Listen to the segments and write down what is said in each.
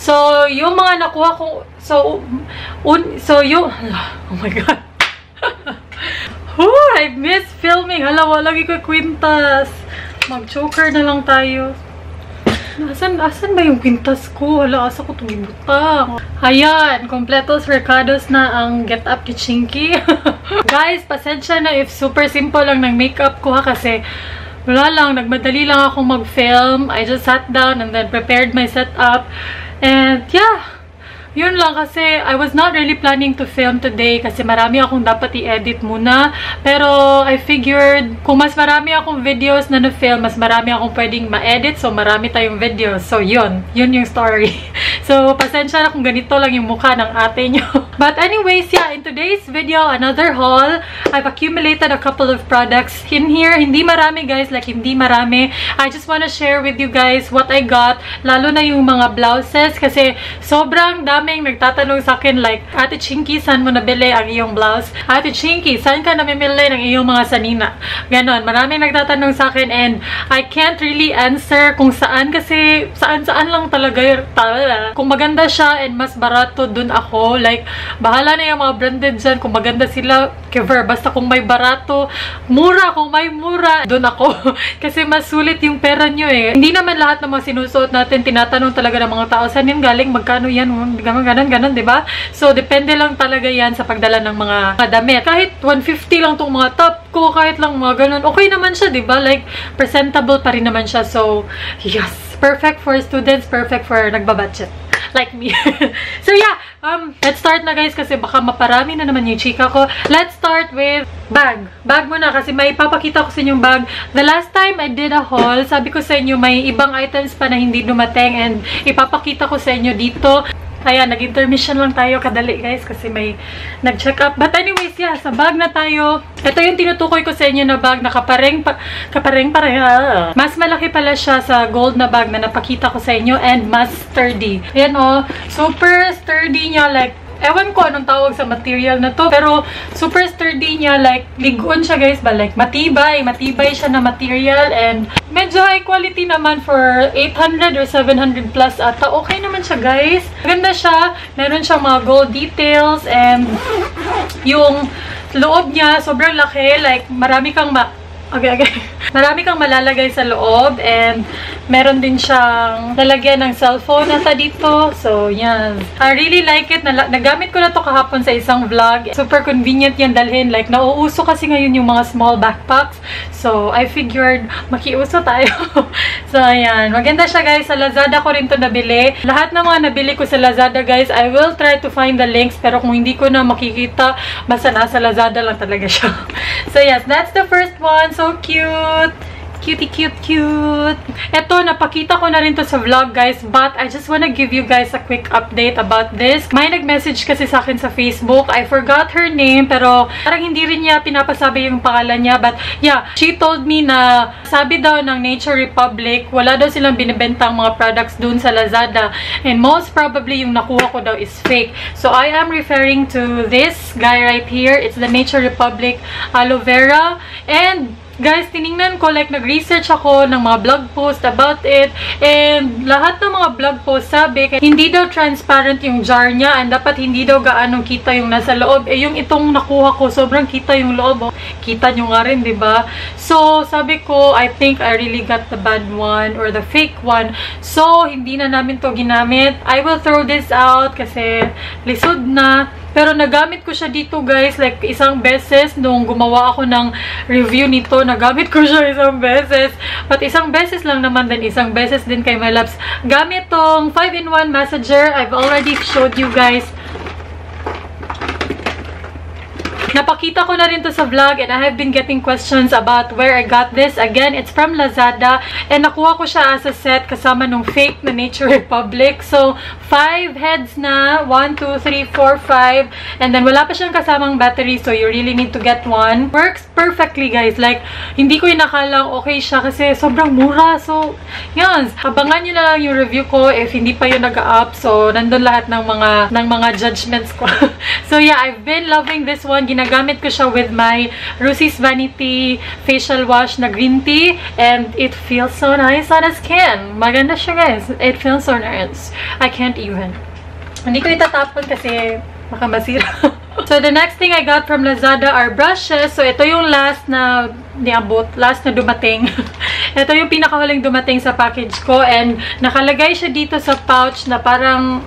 So, yung mga nakuha ko, oh my God. I miss filming. Hala, walang ikakwintas. Mag-choker na lang tayo. Asan ba yung kwintas ko? Hala, asa ko itong ibutang. Ayan, completos recados na ang get up ni Chinky. Guys, pasensya na if super simple lang ng makeup ko ha, kasi wala lang, nagmadali lang akong mag-film. I just sat down and then prepared my setup. And yeah, yun lang kasi I was not really planning to film today kasi marami akong dapat i-edit muna. Pero I figured kung mas marami akong videos na na-film, mas marami akong pwedeng ma-edit. So marami tayong videos. So yun yung story. So pasensya na kung ganito lang yung mukha ng ate nyo. But anyways, yeah, in today's video, another haul. I've accumulated a couple of products in here. Hindi marami guys, like hindi marami. I just wanna share with you guys what I got. Lalo na yung mga blouses kasi sobrang daming nagtatanong sa akin like, Ate Chinky, saan mo nabili ang iyong blouse? Ate Chinky, saan ka namimili ng iyong mga sanina? Ganon, maraming nagtatanong sa akin and I can't really answer kung saan kasi saan lang talaga. Kung maganda siya and mas barato, dun ako. Like, bahala na yung mga branded dyan. Kung maganda sila, cover. Basta kung may barato, mura. Kung may mura, dun ako. Kasi mas sulit yung pera nyo eh. Hindi naman lahat ng mga sinusuot natin, tinatanong talaga ng mga tao, saan yan galing? Magkano yan? Ganon, diba? So, depende lang talaga yan sa pagdala ng mga damit. Kahit 150 lang tong mga top ko, kahit lang mga ganon, okay naman siya, diba? Like, presentable pa rin naman siya. So, yes. Perfect for students, perfect for nagbabudget. Like me. So, yeah. Let's start na guys kasi baka maparami na naman yung chika ko. Let's start with bag. Bag muna kasi may papakita ko sa inyong bag. The last time I did a haul, sabi ko sa inyo may ibang items pa na hindi dumating and ipapakita ko sa inyo dito. Ayan, nag-intermission lang tayo kadali guys kasi may nag-check up. But anyways, yeah, sa bag na tayo. Ito yung tinutukoy ko sa inyo na bag na kapareng pareha. Mas malaki pala siya sa gold na bag na napakita ko sa inyo and mas sturdy. Ayan oh, super sturdy niya, like ewan ko anong tawag sa material na to, pero super sturdy niya, like ligon siya guys ba, like matibay siya na material and medyo high quality naman for 800 or 700 plus ata. Okay naman siya guys. Maganda siya. Meron siyang mga gold details and yung loob niya sobrang laki, like marami kang marami kang malalagay sa loob and meron din siyang lalagyan ng cellphone nasa dito. So, yan. I really like it. Nagamit ko na to kahapon sa isang vlog. Super convenient yan dalhin. Like, nauuso kasi ngayon yung mga small backpacks. So, I figured makiuso tayo. So, ayan. Maganda siya guys. Sa Lazada ko rin to nabili. Lahat ng mga nabili ko sa Lazada guys, I will try to find the links. Pero kung hindi ko na makikita, basta nasa Lazada lang talaga siya. So, yes. That's the first one. So cute! Cutie, cute! Ito, napakita ko na rin to sa vlog, guys. But, I just wanna give you guys a quick update about this. May nag-message kasi sa akin sa Facebook. I forgot her name, pero parang hindi rin niya pinapasabi yung pangalan niya. But, yeah, she told me na sabi daw ng Nature Republic, wala daw silang binibentang mga products dun sa Lazada. And most probably, yung nakuha ko daw is fake. So, I am referring to this guy right here. It's the Nature Republic Aloe Vera. And guys, tiningnan ko, like, nag-research ako ng mga blog post about it. And lahat ng mga blog post sabi, hindi daw transparent yung jar niya and dapat hindi daw gaano kita yung nasa loob. Eh, yung itong nakuha ko, sobrang kita yung loob. Oh. Kita nyo nga rin, diba? So, sabi ko, I think I really got the bad one or the fake one. So, hindi na namin to ginamit. I will throw this out kasi lisod na. Pero nagamit ko siya dito guys, like isang beses nung gumawa ako ng review nito, nagamit ko siya isang beses. But isang beses lang naman din, isang beses din kay my loves. Gamit tong 5-in-1 massager. I've already showed you guys. Napakita ko na rin to sa vlog and I have been getting questions about where I got this. Again, it's from Lazada and nakuha ko siya as a set kasama nung fake na Nature Republic. So, 5 heads na. 1, 2, 3, 4, 5. And then, wala pa siyang kasamang battery so you really need to get one. Works perfectly, guys. Like, hindi ko inakalang okay siya kasi sobrang mura. So, yan. Abangan nyo na lang yung review ko if hindi pa yun nag-up. So, nandun lahat ng mga judgments ko. So, yeah, I've been loving this one. ginagamit ko siya with my Rusi's Vanity facial wash na green tea. And it feels so nice on the skin. Maganda siya, guys. It feels so nice. I can't even. Hindi ko itatapon kasi baka masira. So, the next thing I got from Lazada are brushes. So, ito yung last na niabot. Last na dumating. Ito yung pinakahuling dumating sa package ko. And nakalagay siya dito sa pouch na parang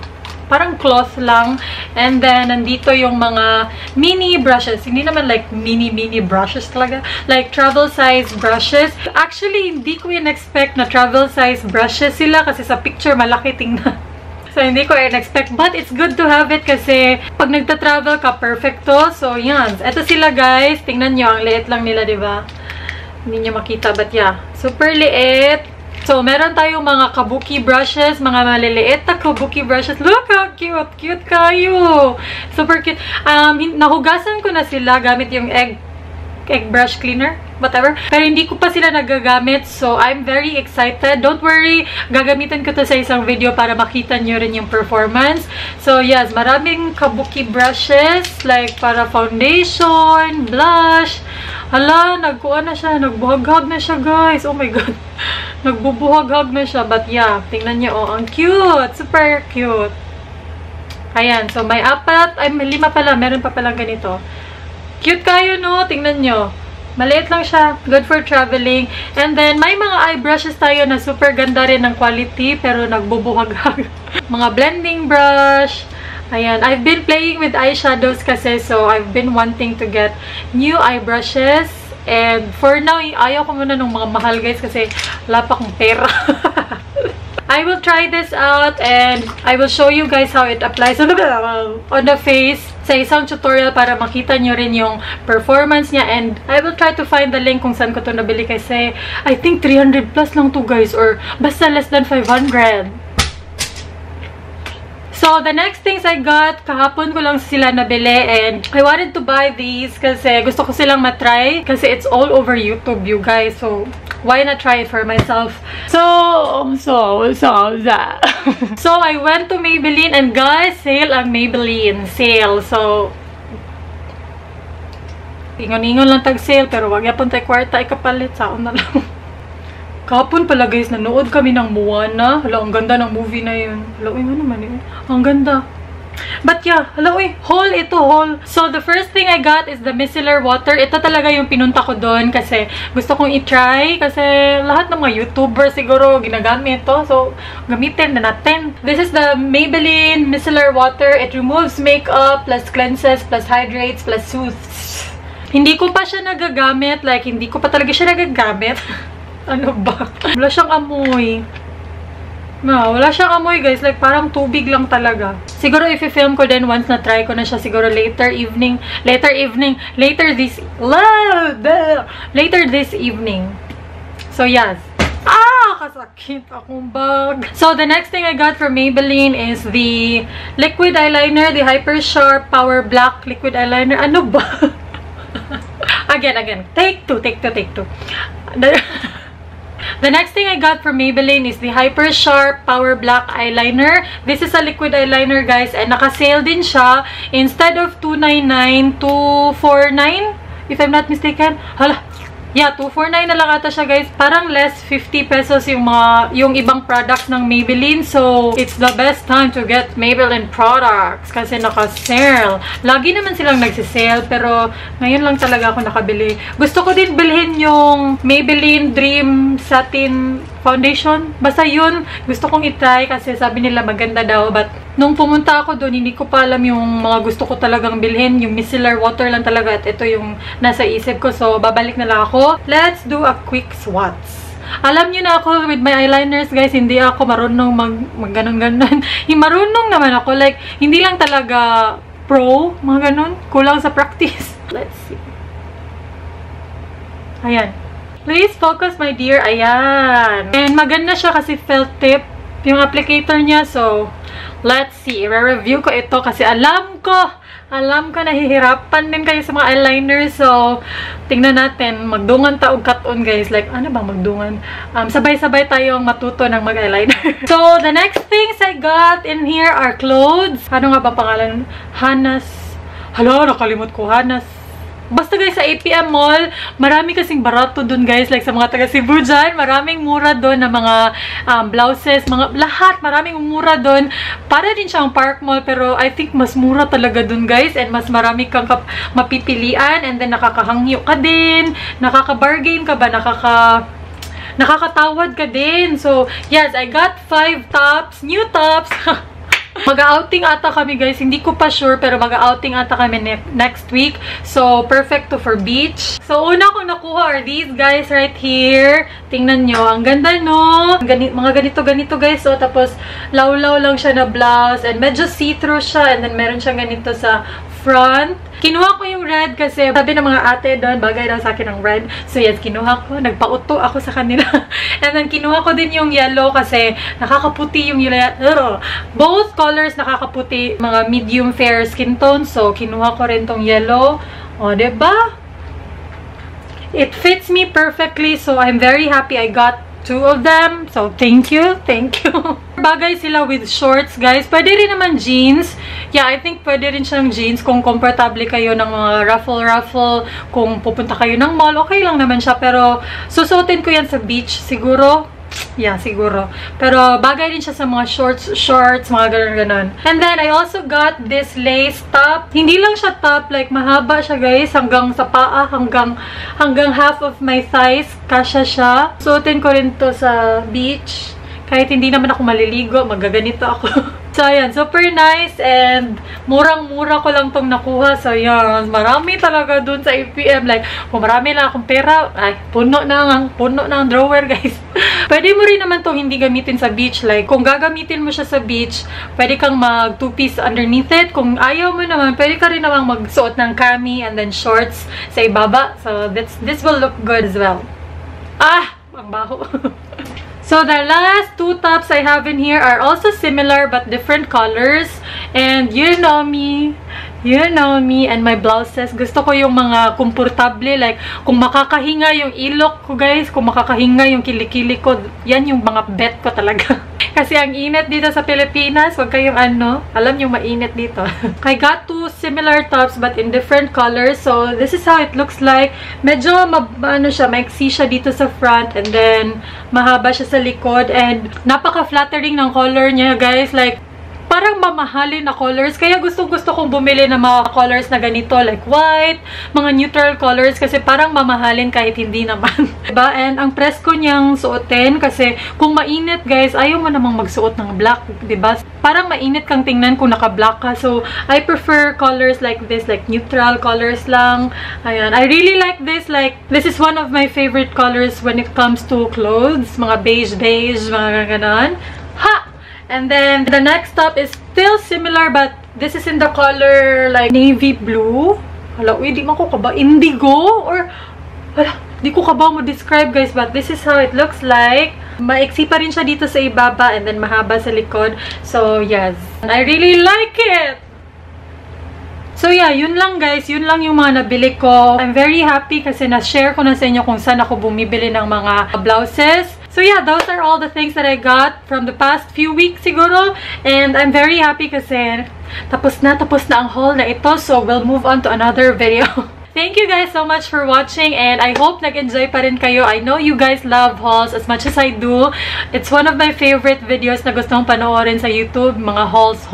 cloth lang. And then, nandito yung mga mini brushes. Hindi naman like mini brushes talaga. Like travel size brushes. Actually, hindi ko in-expect na travel size brushes sila kasi sa picture malaki tingnan. So, hindi ko in-expect. But, it's good to have it kasi pag nagta-travel ka, perfect to. So, yan. Ito sila, guys. Tingnan nyo. Ang liit lang nila, diba? Hindi nyo makita. But, yeah. Super liit. So, meron tayong mga kabuki brushes. Mga maliliit na kabuki brushes. Look how cute. Cute kayo. Super cute. Nahugasan ko na sila gamit yung egg brush cleaner. Whatever. Pero hindi ko pa sila nagagamit. So, I'm very excited. Don't worry. Gagamitin ko to sa isang video para makita nyo rin yung performance. So, yes. Maraming kabuki brushes. Like, para foundation, blush. Hala, nagkuha na siya. Nagbuhag-hag na siya, guys. Oh my God. Nagbubuhag-hag na siya. But, yeah. Tingnan nyo. Oh, ang cute. Super cute. Ayan. So, may 4. Ay, may 5 pala. Meron pa palang ganito. Cute kayo, no? Tingnan nyo. Maliit lang siya. Good for traveling. And then, may mga eye brushes tayo na super ganda rin ng quality, pero nagbubuhag-hag. Mga blending brush. Ayan. I've been playing with eyeshadows kasi, so I've been wanting to get new eye brushes. And for now, ayaw ko muna ng mga mahal, guys, kasi wala pa akong pera. I will try this out and I will show you guys how it applies on the face sa isang tutorial para makita nyo rin yung performance niya. And I will try to find the link kung saan ko to nabili kasi I think 300 plus lang to, guys, or basta less than 500. So, the next things I got, kahapon ko lang sila nabili and I wanted to buy these kasi gusto ko silang matry kasi it's all over YouTube, you guys. So, why not try it for myself? So I went to Maybelline and guys, sale ang Maybelline. Sale. So, ingon-ingon lang tag-sale pero wag yapon tay kwarta ikapalit. Saon na lang. Kahapon pala, guys, nanood kami ng Moana. Hala, ang ganda ng movie na yun. Hala, nga naman yun. Ang ganda. But yeah, hala, haul ito, haul. So, the first thing I got is the micellar water. Ito talaga yung pinunta ko doon kasi gusto kong i-try. Kasi lahat ng mga YouTuber siguro ginagamit to. So, gamitin na natin. This is the Maybelline micellar water. It removes makeup, plus cleanses, plus hydrates, plus soothes. Hindi ko pa siya nagagamit. Like, hindi ko pa talaga siya nagagamit. Ano ba? Wala siyang amoy. No, wala siyang amoy, guys. Like, parang tubig lang talaga. Siguro, if i-film ko din once na try ko na siya, siguro later this evening. So, yes. Kasakit akong bag. So, the next thing I got from Maybelline is the liquid eyeliner, the Hyper Sharp Power Black liquid eyeliner. Ano ba? Again. Take two. The next thing I got from Maybelline is the Hyper Sharp Power Black Eyeliner. This is a liquid eyeliner, guys. And naka-sale din siya. Instead of $299, $249, if I'm not mistaken. Hala. Yeah, $249 na lang ata siya, guys. Parang less 50 pesos yung ibang products ng Maybelline. So, it's the best time to get Maybelline products kasi naka-sale. Lagi naman silang nagsisale, pero ngayon lang talaga ako nakabili. Gusto ko din bilhin yung Maybelline Dream Satin Foundation. Basta yun, gusto kong itry kasi sabi nila maganda daw. But, nung pumunta ako doon, hindi ko pa alam yung mga gusto ko talagang bilhin. Yung micellar water lang talaga at ito yung nasa isip ko. So, babalik na lang ako. Let's do a quick swatch. Alam nyo na ako with my eyeliners, guys, hindi ako marunong mag-ganon-ganon. Marunong naman ako. Like, hindi lang talaga pro, mga ganon. Kulang sa practice. Let's see. Ayan. Please focus, my dear. Ayan. And maganda siya kasi felt tip yung applicator niya. So, let's see. I-review ko ito kasi alam ko nahihirapan din kayo sa mga eyeliner. So, tingnan natin. Magdungan ta og cut-on, guys. Like, ano ba magdungan? Sabay-sabay tayong matuto ng mag-eyeliner. So, the next things I got in here are clothes. Ano nga ba pangalan? Hanas. Hala, nakalimot ko. Hanas Basta guys, sa APM Mall, marami kasing barato dun guys. Like sa mga taga Cebu dyan, maraming mura dun na mga blouses, mga lahat, maraming mura dun. Para din siyang Park Mall, pero I think mas mura talaga dun guys. And mas marami kang mapipilian. And then nakakahangyo ka din, nakaka-bargain ka ba, nakakatawad ka din. So, yes, I got 5 tops, new tops. Mag-outing ata kami guys, hindi ko pa sure pero mag-outing ata kami next week. So, perfect to for beach. So, una kong nakuha are these guys right here. Tingnan nyo, ang ganda no? Mga ganito guys. So, tapos law-law lang siya na blouse and medyo see-through siya and then meron siya ganito sa front. Kinuha ko yung red kasi sabi ng mga ate doon, bagay daw sa akin ang red. So yes, kinuha ko. Nagpauto ako sa kanila. And then kinuha ko din yung yellow kasi nakakaputi yung yellow. Both colors nakakaputi, mga medium fair skin tone. So kinuha ko rin tong yellow. O, diba? It fits me perfectly. So I'm very happy I got 2 of them. So thank you. Thank you. Bagay sila with shorts, guys. Pwede rin naman jeans. Yeah, I think pwede rin siyang jeans kung comfortable kayo ng mga ruffle. Kung pupunta kayo ng mall, okay lang naman siya. Pero susuotin ko yan sa beach siguro. Yeah, siguro. Pero bagay din siya sa mga shorts, mga ganun-ganun. And then, I also got this lace top. Hindi lang siya top, like, mahaba siya, guys. Hanggang sa paa, hanggang half of my thighs. Kasya siya. Suotin ko rin to sa beach. Kahit hindi naman ako maliligo, magaganito ako. So, ayan. Super nice. And, murang-mura ko lang tong nakuha. So, ayan. Marami talaga dun sa APM. Like, kung marami lang akong pera, ay, puno na ang drawer, guys. Pwede mo rin naman tong hindi gamitin sa beach. Like, kung gagamitin mo siya sa beach, pwede kang mag 2-piece underneath it. Kung ayaw mo naman, pwede ka rin naman magsuot ng cami and then shorts sa ibaba. So, this will look good as well. Ah! Ang baho. So, the last 2 tops I have in here are also similar but different colors. And you know me and my blouses. Gusto ko yung mga komportable. Like, kung makakahinga yung ilok ko, guys. Kung makakahinga yung kilikili ko. Yan yung mga bet ko talaga. Kasi ang init dito sa Pilipinas. Huwag kayong alam yung mainit dito. I got 2 similar tops but in different colors. So, this is how it looks like. Medyo, maiksi siya dito sa front. And then, mahaba siya sa likod. And, napaka-flattering ng color niya, guys. Like, parang mamahalin na colors. Kaya gusto-gusto kong bumili ng mga colors na ganito. Like white, mga neutral colors. Kasi parang mamahalin kahit hindi naman. Diba? And ang presko niyang suotin. Kasi kung mainit, guys, ayaw mo namang magsuot ng black. Diba? Parang mainit kang tingnan kung naka-black ka. So, I prefer colors like this. Like neutral colors lang. Ayan. I really like this. Like, this is one of my favorite colors when it comes to clothes. Mga beige, mga ganon. Ha! And then, the next top is still similar, but this is in the color, like, navy blue. Hala, uy, di man ko kaba, indigo? Or, hala, di ko kaba mo describe, guys, but this is how it looks like. Maiksi pa rin siya dito sa ibaba, and then mahaba sa likod. So, yes. I really like it! So, yeah, yun lang, guys. Yun lang yung mga nabili ko. I'm very happy kasi na-share ko na sa inyo kung saan ako bumibili ng mga blouses. So yeah, those are all the things that I got from the past few weeks siguro. And I'm very happy kasi tapos na ang haul na ito. So we'll move on to another video. Thank you guys so much for watching and I hope nag-enjoy pa rin kayo. I know you guys love hauls as much as I do. It's one of my favorite videos na gustong panoorin sa YouTube, mga hauls.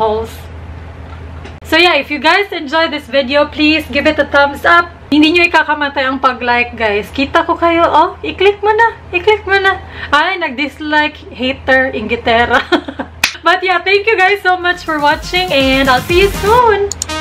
So yeah, if you guys enjoyed this video, please give it a thumbs up. Hindi nyo ikakamatay ang pag-like, guys. Kita ko kayo, oh, i-click mo na. Ay, nag-dislike, hater, inggitera. But yeah, thank you guys so much for watching and I'll see you soon!